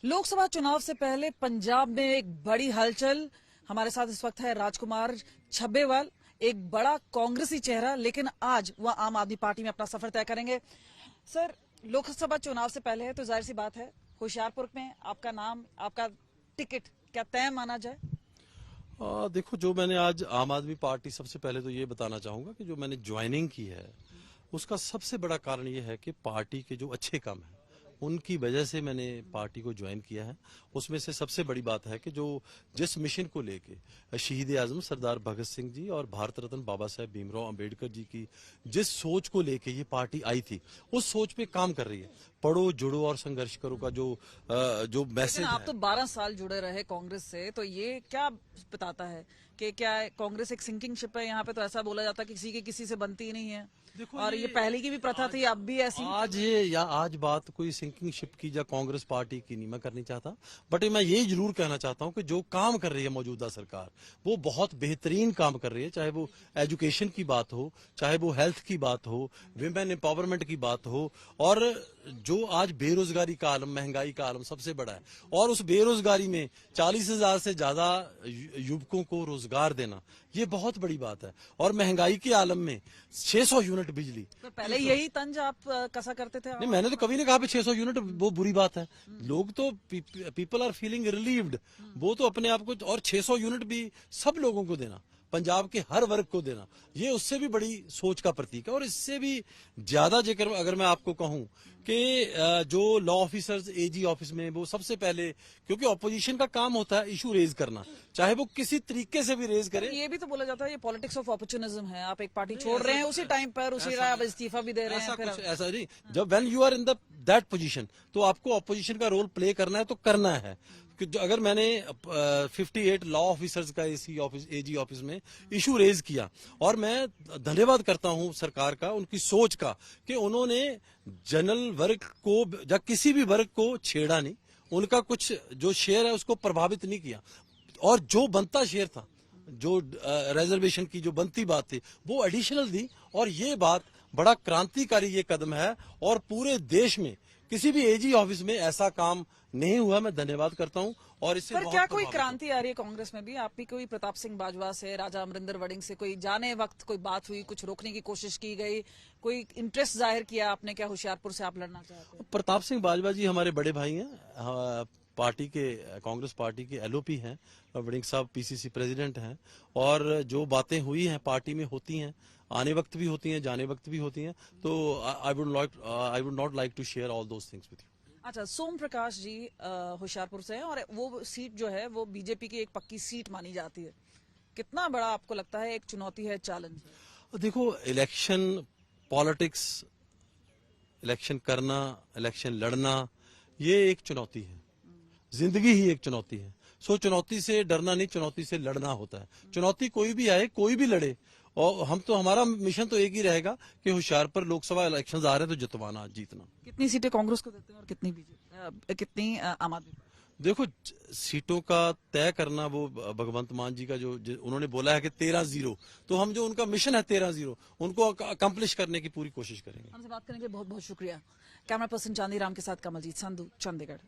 लोकसभा चुनाव से पहले पंजाब में एक बड़ी हलचल। हमारे साथ इस वक्त है राजकुमार छब्बेवाल, एक बड़ा कांग्रेसी चेहरा, लेकिन आज वह आम आदमी पार्टी में अपना सफर तय करेंगे। सर, लोकसभा चुनाव से पहले है तो जाहिर सी बात है होशियारपुर में आपका नाम, आपका टिकट क्या तय माना जाए? देखो, जो मैंने आज आम आदमी पार्टी, सबसे पहले तो ये बताना चाहूंगा कि जो मैंने ज्वाइनिंग की है उसका सबसे बड़ा कारण ये है कि पार्टी के जो अच्छे काम हैं उनकी वजह से मैंने पार्टी को ज्वाइन किया है। उसमें से सबसे बड़ी बात है कि जो जिस मिशन को लेके शहीद आजम सरदार भगत सिंह जी और भारत रत्न बाबा साहेब भीमराव अंबेडकर जी की जिस सोच को लेके ये पार्टी आई थी, उस सोच पे काम कर रही है। पढ़ो, जुड़ो और संघर्ष करो का जो मैसेज है। आप तो 12 साल जुड़े रहे कांग्रेस से, तो ये क्या बताता है कि क्या कांग्रेस एक सिंकिंग शिप है? यहाँ पे तो ऐसा बोला जाता है कि किसी के किसी से बनती ही नहीं है। देखो, और ये पहले की भी प्रथा थी, अब भी ऐसी। आज बात कोई सिंकिंग शिप की या कांग्रेस पार्टी की नहीं मैं करनी चाहता, बट मैं ये जरूर कहना चाहता हूं कि जो काम कर रही है मौजूदा सरकार, वो बहुत बेहतरीन काम कर रही है। चाहे वो एजुकेशन की बात हो, चाहे वो हेल्थ की बात हो, विमेन एम्पावरमेंट की बात हो, और जो आज बेरोजगारी का आलम, महंगाई का आलम सबसे बड़ा है, और उस बेरोजगारी में 40,000 से ज्यादा युवकों को रोजगार देना, ये बहुत बड़ी बात है। और महंगाई के आलम में 600 यूनिट बिजली, तो पहले यही तंज आप कसा करते थे? नहीं, मैंने तो कभी नहीं कहा कि 600 यूनिट वो बुरी बात है। लोग तो पीपल आर फीलिंग रिलीव्ड, वो तो अपने आप को, और 600 यूनिट भी सब लोगों को देना, पंजाब के हर वर्ग को देना, ये उससे भी बड़ी सोच का प्रतीक है। और इससे भी ज्यादा जिक्र अगर मैं आपको कहूं कि जो लॉ ऑफिसर्स एजी ऑफिस में, वो सबसे पहले, क्योंकि ऑपोजिशन का काम होता है इशू रेज करना, चाहे वो किसी तरीके से भी रेज करे। ये भी तो बोला जाता है ये पॉलिटिक्स ऑफ अपॉर्चुनिज्म है। आप एक पार्टी छोड़ रहे हैं उसी टाइम पर, उसी राय आप इस्तीफा भी दे रहे हैं। फिर ऐसा नहीं, जब when you are in that position, तो आपको ऑपोजिशन का रोल प्ले करना है, तो करना है। कि अगर मैंने 58 लॉ ऑफिसर्स का एजी ऑफिस में इशू रेज किया, और मैं धन्यवाद करता हूं सरकार का, उनकी सोच का, कि उन्होंने जनरल वर्ग को या किसी भी वर्ग को छेड़ा नहीं, उनका कुछ जो शेयर है उसको प्रभावित नहीं किया, और जो बनता शेयर था, जो रिजर्वेशन की जो बनती बात थी, वो एडिशनल दी। और ये बात बड़ा क्रांतिकारी ये कदम है, और पूरे देश में किसी भी एजी ऑफिस में ऐसा काम नहीं हुआ। मैं धन्यवाद करता हूं। और इससे पर क्या कोई क्रांति आ रही है कांग्रेस में भी? आप भी कोई प्रताप सिंह बाजवा से, राजा अमरिंदर वड़िंग से कोई जाने वक्त कोई बात हुई, कुछ रोकने की कोशिश की गई, कोई इंटरेस्ट जाहिर किया आपने? क्या होशियारपुर से आप लड़ना चाहते हैं? प्रताप सिंह बाजवा जी हमारे बड़े भाई हैं, पार्टी के, कांग्रेस पार्टी के एलओपी हैं, वड़िंग साहब पीसीसी प्रेसिडेंट हैं, और जो बातें हुई हैं पार्टी में होती हैं, आने वक्त भी होती हैं, जाने वक्त भी होती हैं। तो I would not like to share all those things with you. अच्छा, सोम प्रकाश जी होशियारपुर से हैं, और वो सीट जो है वो बीजेपी की एक पक्की सीट मानी जाती है। कितना बड़ा आपको लगता है एक चुनौती है, चैलेंज है? देखो, इलेक्शन पॉलिटिक्स, इलेक्शन करना, इलेक्शन लड़ना, ये एक चुनौती है। जिंदगी ही एक चुनौती है। सो चुनौती से डरना नहीं, चुनौती से लड़ना होता है। चुनौती कोई भी आए, कोई भी लड़े, और हमारा मिशन तो एक ही रहेगा कि होशियारपुर लोकसभा इलेक्शंस आ रहे हैं तो जितवाना, जीतना। कितनी सीटें कांग्रेस को देते हैं और कितनी बीजेपी, कितनी आम आदमी? देखो, सीटों का तय करना वो भगवंत मान जी का जो उन्होंने बोला है कि 13-0, तो हम जो उनका मिशन है 13-0, उनको अकम्प्लिश करने की पूरी कोशिश करेंगे। हमसे बात करने के लिए बहुत बहुत शुक्रिया। कैमरा पर्सन चांदीराम के साथ कमलजीत संधू, चंडीगढ़।